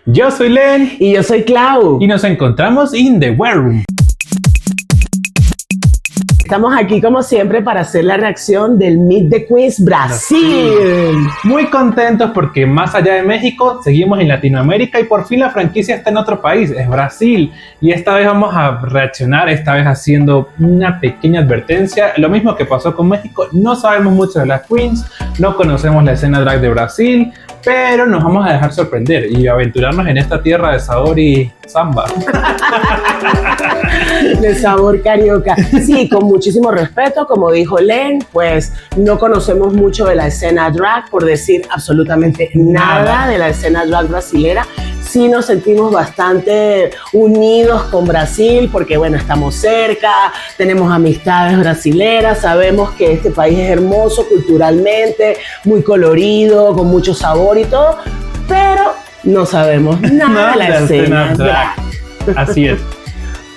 Yo soy Len. Y yo soy Clau. Y nos encontramos in the War Room. Estamos aquí como siempre para hacer la reacción del Meet the Queens Brasil. Muy contentos porque más allá de México, seguimos en Latinoamérica y por fin la franquicia está en otro país, es Brasil. Y esta vez vamos a reaccionar, esta vez haciendo una pequeña advertencia. Lo mismo que pasó con México, no sabemos mucho de las Queens, no conocemos la escena drag de Brasil, pero nos vamos a dejar sorprender y aventurarnos en esta tierra de sabor y samba. De sabor carioca. Sí, con muchísimo respeto, como dijo Len, pues no conocemos mucho de la escena drag, por decir absolutamente nada de la escena drag brasilera. Sí nos sentimos bastante unidos con Brasil porque, bueno, estamos cerca, tenemos amistades brasileras, sabemos que este país es hermoso culturalmente, muy colorido, con mucho sabor y todo, pero no sabemos nada de la escena drag. Así es.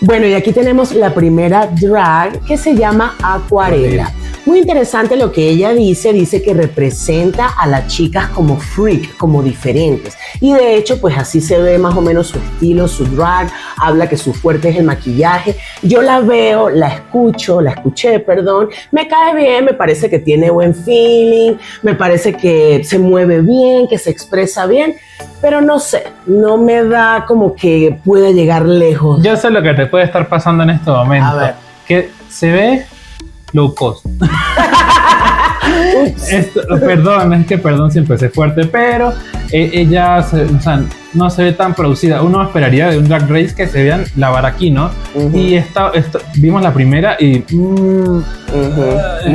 Bueno, y aquí tenemos la primera drag que se llama Acuarela. Muy interesante lo que ella dice que representa a las chicas como freak, como diferentes. Y de hecho, pues así se ve más o menos su estilo, su drag. Habla que su fuerte es el maquillaje. Yo la veo, la escuché, me cae bien, me parece que tiene buen feeling, me parece que se mueve bien, que se expresa bien. Pero no sé, no me da como que pueda llegar lejos. Yo sé lo que te puede estar pasando en este momento. A ver. Que se ve low cost. Perdón si empecé fuerte, pero ella no se ve tan producida. Uno esperaría de un Drag Race que se vean la vara aquí, ¿no? Y vimos la primera y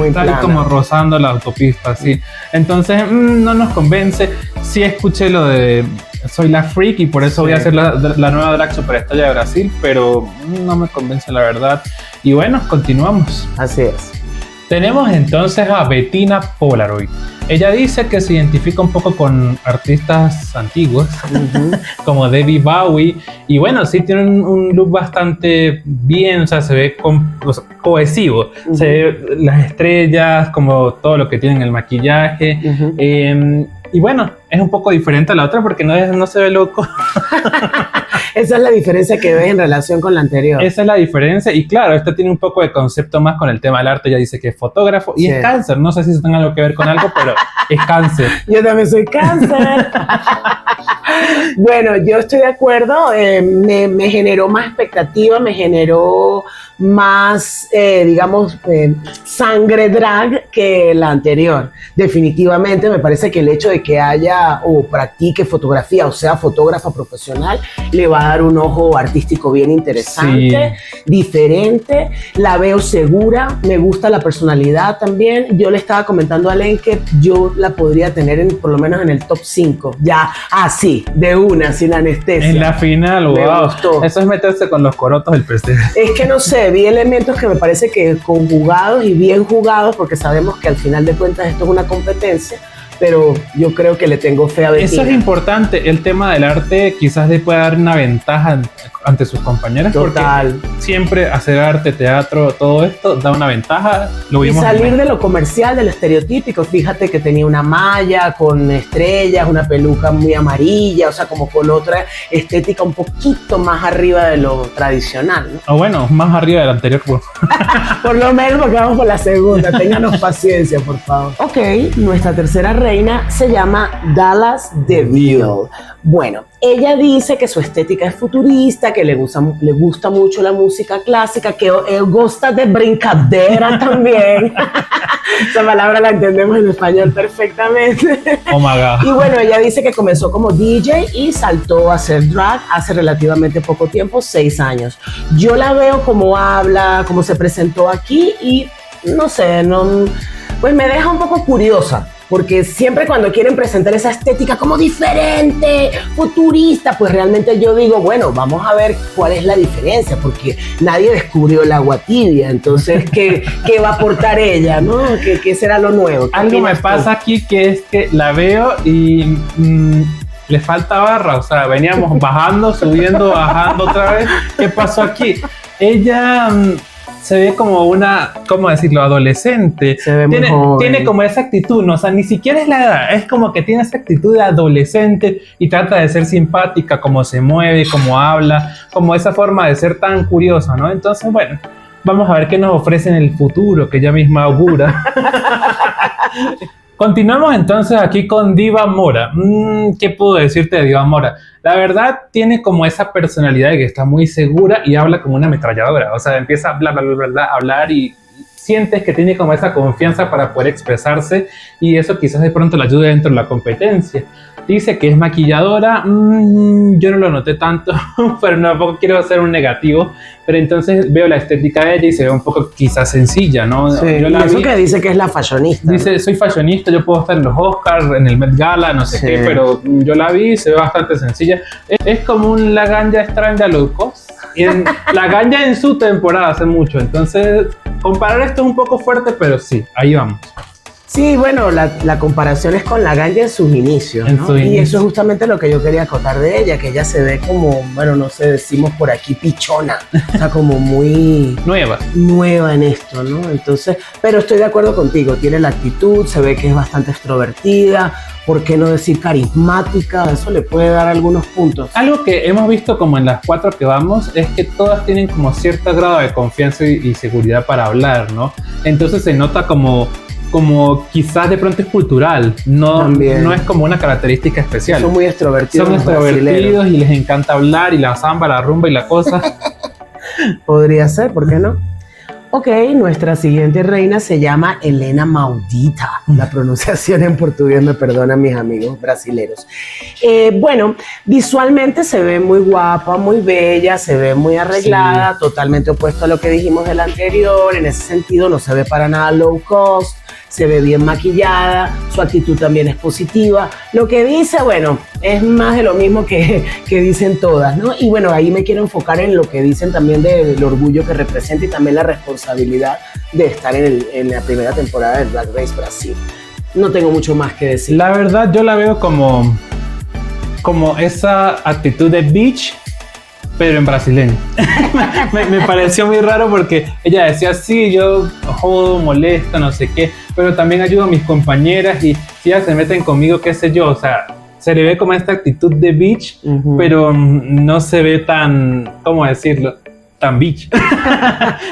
está ahí como rozando la autopista, sí. Entonces no nos convence. Sí escuché lo de soy la freak y por eso voy a hacer la nueva drag superestrella de Brasil, pero no me convence la verdad. Y bueno, continuamos. Así es. Tenemos entonces a Bettina Polaroid. Ella dice que se identifica un poco con artistas antiguos, como David Bowie. Y bueno, sí tiene un look bastante bien, o sea, se ve cohesivo. Se ve las estrellas, como todo lo que tiene en el maquillaje. Y bueno, es un poco diferente a la otra porque no se ve loco. Esa es la diferencia que ves en relación con la anterior. Esa es la diferencia. Y claro, esta tiene un poco de concepto más con el tema del arte. Ella dice que es fotógrafo y es cáncer. No sé si eso tenga algo que ver con algo, pero es cáncer. Yo también soy cáncer. Bueno, yo estoy de acuerdo. Me generó más expectativa, me generó más, sangre drag que la anterior. Definitivamente me parece que el hecho de que haya o practique fotografía o sea fotógrafa profesional le va a dar un ojo artístico bien interesante, diferente. La veo segura, me gusta la personalidad también. Yo le estaba comentando a Len que yo la podría tener por lo menos en el top 5, ya así, de una, sin anestesia. En la final, me wow. gustó. Eso es meterse con los corotos del PC. Es que no sé, vi elementos que me parece que conjugados y bien jugados, porque sabemos que al final de cuentas esto es una competencia, pero yo creo que le tengo fe a Bettina. Eso es importante, el tema del arte quizás le pueda dar una ventaja ante sus compañeras. Total. Porque siempre hacer arte, teatro, todo esto da una ventaja. Lo y vimos salir de lo comercial, de lo estereotípico. Fíjate que tenía una malla con estrellas, una peluca muy amarilla, o sea, como con otra estética un poquito más arriba de lo tradicional, ¿no? O bueno, más arriba del anterior. Por lo menos porque vamos por la segunda. Ténganos paciencia, por favor. Ok, nuestra tercera reina se llama Dallas DeVille. Bueno, ella dice que su estética es futurista, que le gusta mucho la música clásica, que gusta de brincadera también. Esa palabra la entendemos en español perfectamente. Oh my God. Y bueno, ella dice que comenzó como DJ y saltó a hacer drag hace relativamente poco tiempo, 6 años. Yo la veo como habla, como se presentó aquí y no sé, pues me deja un poco curiosa. Porque siempre cuando quieren presentar esa estética como diferente, futurista, pues realmente yo digo, bueno, vamos a ver cuál es la diferencia, porque nadie descubrió el agua tibia, entonces, ¿qué va a aportar ella, no? ¿Qué será lo nuevo? Algo me pasa aquí que es que la veo y le falta barra, o sea, veníamos bajando, subiendo, bajando otra vez. ¿Qué pasó aquí? Ella se ve como una, ¿cómo decirlo?, adolescente. Se ve muy joven. Tiene como esa actitud, ¿no? O sea, ni siquiera es la edad, es como que tiene esa actitud de adolescente y trata de ser simpática, como se mueve, como habla, como esa forma de ser tan curiosa, ¿no? Entonces, bueno, vamos a ver qué nos ofrece en el futuro, que ella misma augura. Continuamos entonces aquí con Diva Mora. ¿Qué puedo decirte de Diva Mora? La verdad tiene como esa personalidad de que está muy segura y habla como una ametralladora. O sea, empieza a hablar y sientes que tiene como esa confianza para poder expresarse y eso quizás de pronto la ayude dentro de la competencia. Dice que es maquilladora, yo no lo noté tanto, pero tampoco quiero hacer un negativo, pero entonces veo la estética de ella y se ve un poco quizás sencilla, ¿no? Sí, yo la eso vi, que dice que es la fashionista. dice, ¿no? soy fashionista, yo puedo estar en los Oscars, en el Met Gala, no sé Sí. qué, pero yo la vi, se ve bastante sencilla. Es como un Laganja extraña low cost. Y Laganja en su temporada hace mucho, entonces comparar esto es un poco fuerte, pero sí, ahí vamos. Sí, bueno, la comparación es con Laganja en sus inicios, ¿no? Y eso es justamente lo que yo quería acotar de ella, que ella se ve como, bueno, no sé, decimos por aquí pichona, o sea, como muy nueva en esto, ¿no? Entonces, pero estoy de acuerdo contigo, tiene la actitud, se ve que es bastante extrovertida, ¿por qué no decir carismática? Eso le puede dar algunos puntos. Algo que hemos visto como en las 4 que vamos es que todas tienen como cierto grado de confianza y seguridad para hablar, ¿no? Entonces se nota como quizás de pronto es cultural, no es como una característica especial. Son muy extrovertidos. Son extrovertidos y les encanta hablar y la samba, la rumba y la cosa. Podría ser, ¿por qué no? Ok, nuestra siguiente reina se llama Helena Maudita. La pronunciación en portugués me perdonan mis amigos brasileros. Bueno, visualmente se ve muy guapa, muy bella, se ve muy arreglada, sí. Totalmente opuesto a lo que dijimos del anterior. En ese sentido no se ve para nada low cost, se ve bien maquillada, su actitud también es positiva. Lo que dice, bueno, es más de lo mismo que dicen todas, ¿no? Y bueno, ahí me quiero enfocar en lo que dicen también del orgullo que representa y también la responsabilidad de estar en la primera temporada del Drag Race Brasil. No tengo mucho más que decir. La verdad, yo la veo como esa actitud de bitch, pero en brasileño. me pareció muy raro porque ella decía, sí, yo jodo, molesto, no sé qué, pero también ayudo a mis compañeras y si ellas se meten conmigo, qué sé yo, o sea, se le ve como esta actitud de bitch, pero no se ve tan, ¿cómo decirlo?, tan bitch.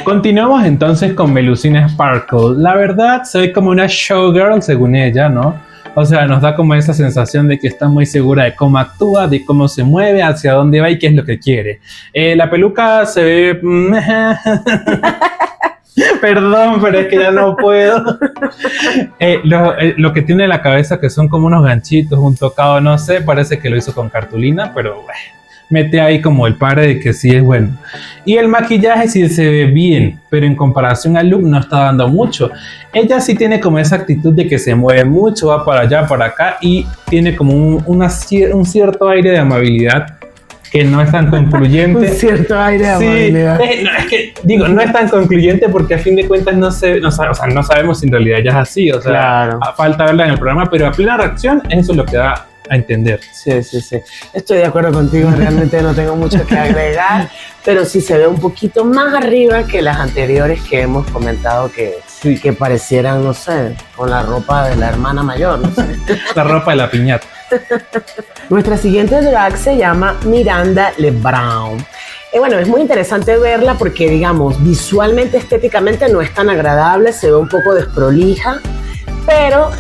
Continuamos entonces con Melusina Sparkle. La verdad, se ve como una showgirl según ella, ¿no? O sea, nos da como esa sensación de que está muy segura de cómo actúa, de cómo se mueve, hacia dónde va y qué es lo que quiere. La peluca se ve... Perdón, pero es que ya no puedo. Lo que tiene en la cabeza, que son como unos ganchitos, un tocado, no sé, parece que lo hizo con cartulina, pero bueno, mete ahí como el par de que sí es bueno. Y el maquillaje sí se ve bien, pero en comparación al look no está dando mucho. Ella sí tiene como esa actitud de que se mueve mucho, va para allá, para acá y tiene como un cierto aire de amabilidad que no es tan concluyente. Un cierto aire de amabilidad. No, es que digo, no es tan concluyente porque a fin de cuentas no sabemos si en realidad ella es así, o sea, claro. Falta verla en el programa, pero a plena reacción eso es lo que da a entender. Sí. Estoy de acuerdo contigo, realmente no tengo mucho que agregar, pero sí se ve un poquito más arriba que las anteriores que hemos comentado que parecieran, no sé, con la ropa de la hermana mayor, no sé. La ropa de la piñata. Nuestra siguiente drag se llama Miranda Lebrun. Bueno, es muy interesante verla porque, digamos, visualmente, estéticamente no es tan agradable, se ve un poco desprolija, pero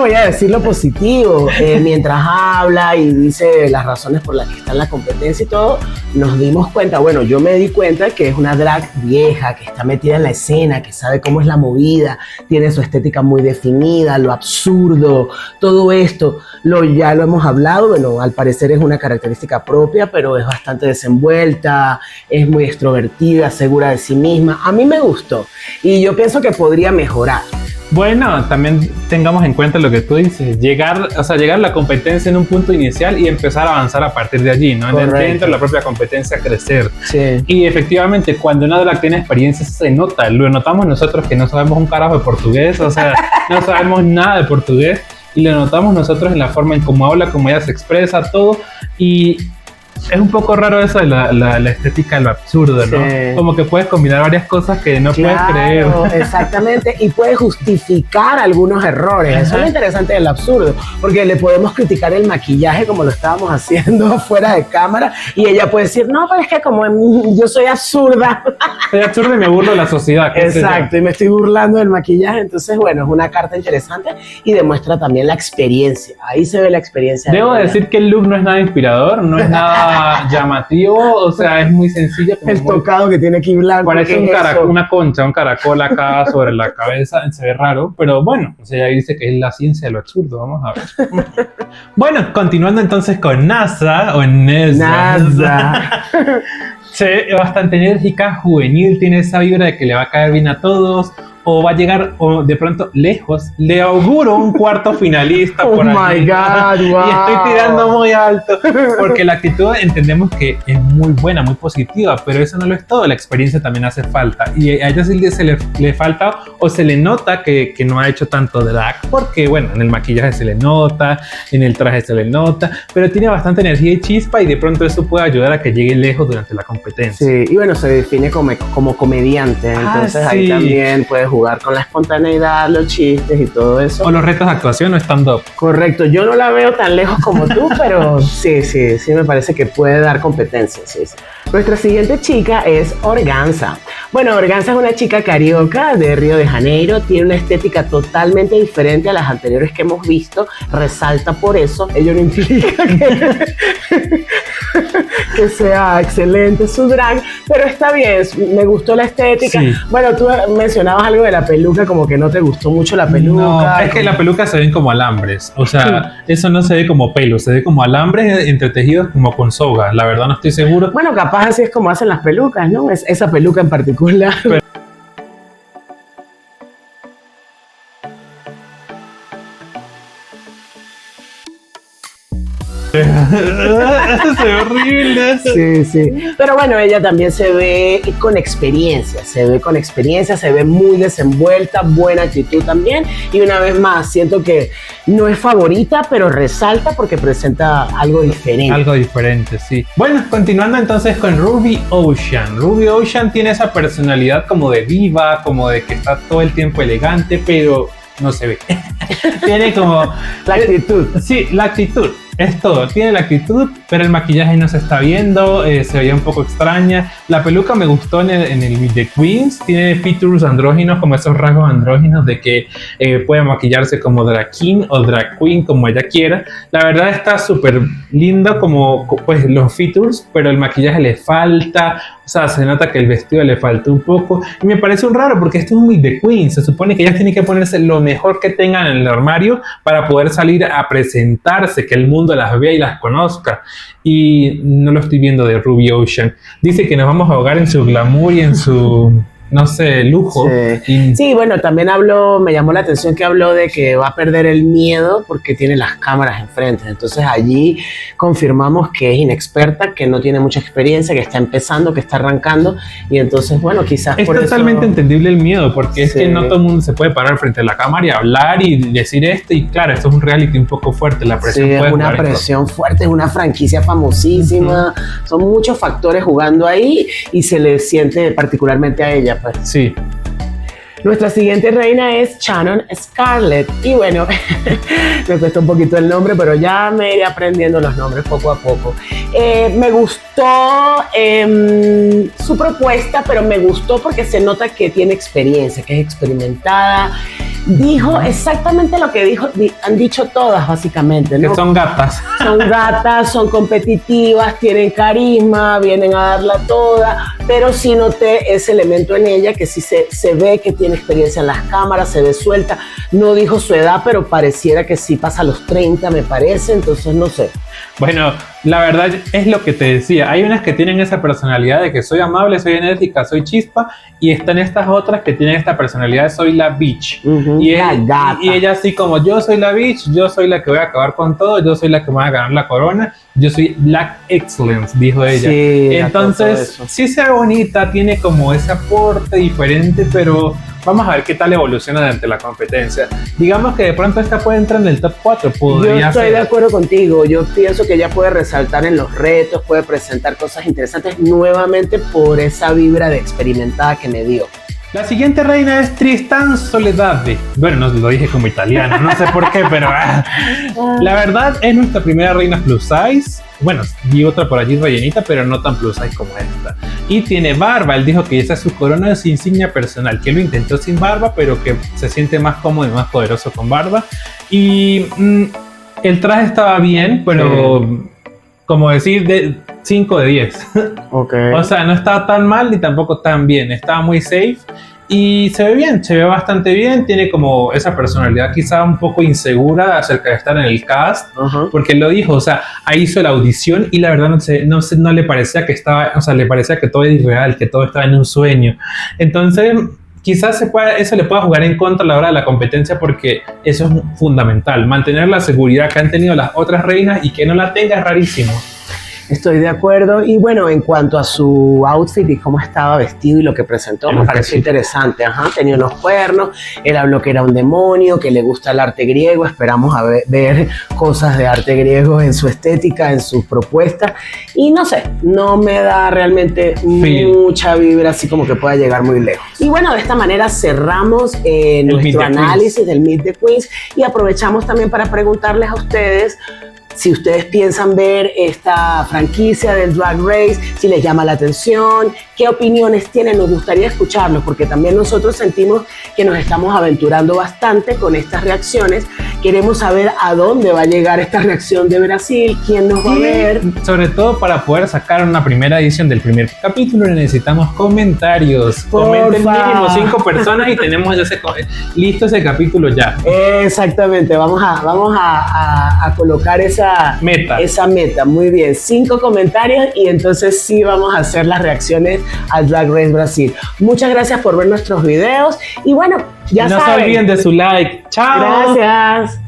voy a decir lo positivo. Mientras habla y dice las razones por las que está en la competencia y todo, nos dimos cuenta, bueno, yo me di cuenta que es una drag vieja, que está metida en la escena, que sabe cómo es la movida, tiene su estética muy definida, lo absurdo, todo esto, ya lo hemos hablado, bueno, al parecer es una característica propia, pero es bastante desenvuelta, es muy extrovertida, segura de sí misma. A mí me gustó y yo pienso que podría mejorar. Bueno, también tengamos en cuenta lo que tú dices, llegar a la competencia en un punto inicial y empezar a avanzar a partir de allí, ¿no? Dentro de la propia competencia crecer. Sí. Y efectivamente, cuando una drag tiene experiencia se nota, lo notamos nosotros que no sabemos un carajo de portugués, o sea, no sabemos nada de portugués y lo notamos nosotros en la forma en cómo habla, cómo ella se expresa, todo. Y Es un poco raro eso de la estética de lo absurdo, ¿no? Sí. Como que puedes combinar varias cosas que no puedes creer. Exactamente, y puede justificar algunos errores. Eso es lo interesante del absurdo, porque le podemos criticar el maquillaje como lo estábamos haciendo fuera de cámara, y ella puede decir, no, pero es que como yo soy absurda. Soy absurdo y me burlo de la sociedad. Exacto, y me estoy burlando del maquillaje. Entonces, bueno, es una carta interesante y demuestra también la experiencia. Ahí se ve la experiencia. Debo decir que el look no es nada inspirador, no es nada llamativo, o sea, es muy sencillo. El tocado que tiene aquí blanco. Parece una concha, un caracol acá sobre la cabeza, se ve raro, pero bueno, o sea, ella dice que es la ciencia de lo absurdo, vamos a ver. Bueno, continuando entonces con NASA, o NASA. Se ve bastante enérgica, juvenil, tiene esa vibra de que le va a caer bien a todos, o va a llegar o de pronto lejos. Le auguro un cuarto finalista por my God, wow. Y estoy tirando muy alto, porque la actitud entendemos que es muy buena, muy positiva, pero eso no lo es todo, la experiencia también hace falta, y a ella sí le falta o se le nota que no ha hecho tanto drag, porque bueno, en el maquillaje se le nota, en el traje se le nota, pero tiene bastante energía y chispa, y de pronto eso puede ayudar a que llegue lejos durante la competencia. Sí, y bueno, se define como comediante, entonces sí. Ahí también puede jugar con la espontaneidad, los chistes y todo eso. O los retos de actuación o stand-up. Correcto, yo no la veo tan lejos como tú, pero sí me parece que puede dar competencia. Sí. Nuestra siguiente chica es Organza. Bueno, Organza es una chica carioca de Río de Janeiro, tiene una estética totalmente diferente a las anteriores que hemos visto, resalta por eso, ello no implica que sea excelente su drag, pero está bien, me gustó la estética. Sí. Bueno, tú mencionabas algo de la peluca, como que no te gustó mucho la peluca. No, es que la peluca se ven como alambres, o sea, eso no se ve como pelo, se ve como alambres entretejidos como con soga, la verdad no estoy seguro. Bueno, capaz así es como hacen las pelucas, ¿no? Esa peluca en particular. Pero se ve horrible. Sí. Pero bueno, ella también se ve con experiencia, se ve muy desenvuelta, buena actitud también. Y una vez más, siento que no es favorita, pero resalta porque presenta algo diferente. Algo diferente, sí. Bueno, continuando entonces con Ruby Ocean. Ruby Ocean tiene esa personalidad como de diva, como de que está todo el tiempo elegante, pero no se ve. Tiene como... La actitud. Sí, la actitud. Es todo, tiene la actitud, pero el maquillaje no se está viendo, se veía un poco extraña. La peluca me gustó en el Meet the Queens, tiene features andróginos, como esos rasgos andróginos de que puede maquillarse como drag king o drag queen, como ella quiera. La verdad está súper lindo como pues los features, pero el maquillaje le falta, o sea, se nota que el vestido le falta un poco. Y me parece un raro porque esto es un Meet the Queens, se supone que ellas tienen que ponerse lo mejor que tengan en el armario para poder salir a presentarse, que el mundo las vea y las conozca, y no lo estoy viendo de Ruby Ocean. Dice que nos vamos a ahogar en su glamour y en su, no sé, lujo. Sí, bueno, también me llamó la atención que habló de que va a perder el miedo porque tiene las cámaras enfrente. Entonces allí confirmamos que es inexperta, que no tiene mucha experiencia, que está empezando, que está arrancando, y entonces, bueno, quizás es por totalmente eso... entendible el miedo, porque es que no todo el mundo se puede parar frente a la cámara y hablar y decir esto, y claro, esto es un reality un poco fuerte, la presión es una presión fuerte, es una franquicia famosísima, son muchos factores jugando ahí y se le siente particularmente a ella. Pues. Sí. Nuestra siguiente reina es Shannon Scarlett. Y bueno, me cuesta un poquito el nombre, pero ya me iré aprendiendo los nombres poco a poco. Me gustó su propuesta, pero me gustó porque se nota que tiene experiencia, que es experimentada. Dijo exactamente lo que han dicho todas, básicamente, ¿no? Que son gatas. Son gatas, son competitivas, tienen carisma, vienen a darla toda, pero sí noté ese elemento en ella que sí se ve que tiene experiencia en las cámaras, se ve suelta. No dijo su edad, pero pareciera que sí pasa a los 30, me parece, entonces no sé. Bueno, la verdad es lo que te decía. Hay unas que tienen esa personalidad de que soy amable, soy enérgica, soy chispa, y están estas otras que tienen esta personalidad de soy la bitch. Y ella así como yo soy la bitch, yo soy la que voy a acabar con todo, yo soy la que me va a ganar la corona, yo soy Black Excellence, dijo ella. Sí, entonces sí se ve bonita, tiene como ese aporte diferente, pero vamos a ver qué tal evoluciona durante la competencia. Digamos que de pronto esta puede entrar en el top 4. Yo estoy de acuerdo contigo. Yo pienso que ella puede resaltar en los retos, puede presentar cosas interesantes nuevamente por esa vibra de experimentada que me dio. La siguiente reina es Tristan Soledade. Bueno, no lo dije como italiano, no sé por qué, pero la verdad es nuestra primera reina plus size. Bueno, vi otra por allí rellenita, pero no tan plus size como esta. Y tiene barba. Él dijo que esa es su corona de su insignia personal, que él lo intentó sin barba, pero que se siente más cómodo y más poderoso con barba. Y el traje estaba bien, pero como decir, de 5 de 10. Okay. O sea, no estaba tan mal ni tampoco tan bien. Estaba muy safe y se ve bien, se ve bastante bien. Tiene como esa personalidad quizá un poco insegura acerca de estar en el cast, porque él lo dijo, o sea, ahí hizo la audición y la verdad no le parecía que estaba, o sea, le parecía que todo era irreal, que todo estaba en un sueño. Entonces, quizás eso le pueda jugar en contra a la hora de la competencia, porque eso es fundamental. Mantener la seguridad que han tenido las otras reinas y que no la tenga es rarísimo. Estoy de acuerdo. Y bueno, en cuanto a su outfit y cómo estaba vestido y lo que presentó, me pareció interesante. Tenía unos cuernos, él habló que era un demonio, que le gusta el arte griego. Esperamos ver cosas de arte griego en su estética, en sus propuestas. Y no sé, no me da realmente mucha vibra así como que pueda llegar muy lejos. Y bueno, de esta manera cerramos nuestro análisis del Meet the Queens y aprovechamos también para preguntarles a ustedes si ustedes piensan ver esta franquicia del Drag Race, si les llama la atención, qué opiniones tienen, nos gustaría escucharlos, porque también nosotros sentimos que nos estamos aventurando bastante con estas reacciones. Queremos saber a dónde va a llegar esta reacción de Brasil, quién nos va a ver. Sobre todo para poder sacar una primera edición del primer capítulo necesitamos comentarios. Comenten mínimo 5 personas y tenemos ya listo ese capítulo ya. Exactamente, vamos a colocar esa meta, muy bien, 5 comentarios y entonces sí vamos a hacer las reacciones al Drag Race Brasil. Muchas gracias por ver nuestros videos y bueno, ya saben. No se olviden de su like. Chao. Gracias.